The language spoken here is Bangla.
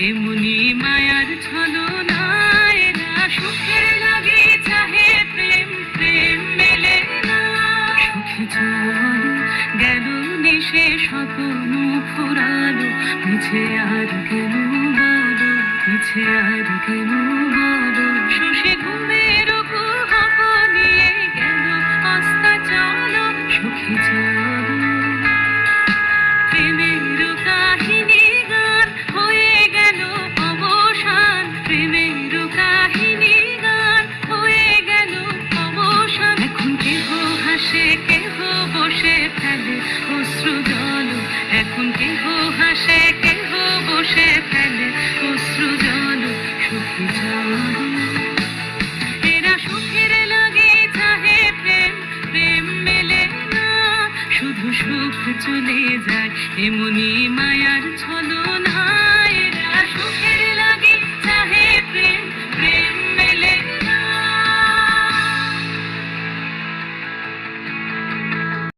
এমনি মায়ার ছলনায় এরা সুখের লাগে চাহে প্রেম, প্রেম মেলে না। সুখে চলো গেল নিশে স্বপ্ন ফুরালো, মিছে আর কেন বলো, মিছে আর কেন বলো। শশী ঘুমের কুহক নিয়ে গেল আস্তা চলো, সুখে চলো। প্রেমের কাহিনী গান হয়ে গেল অবসান, প্রেমের কাহিনী গান হয়ে গেল অবসান। এখন কেহ হাসে কেহ বসে ফেলে অশ্রু জল, এখন কেহ হাসে কেহ বসে ফেলে অশ্রু জল। সুখী চলো এরা সুখের লাগে চাহে প্রেম, প্রেম মেলে না। শুধু সুখ চলে যায় এমনি মায়ার ছলনা।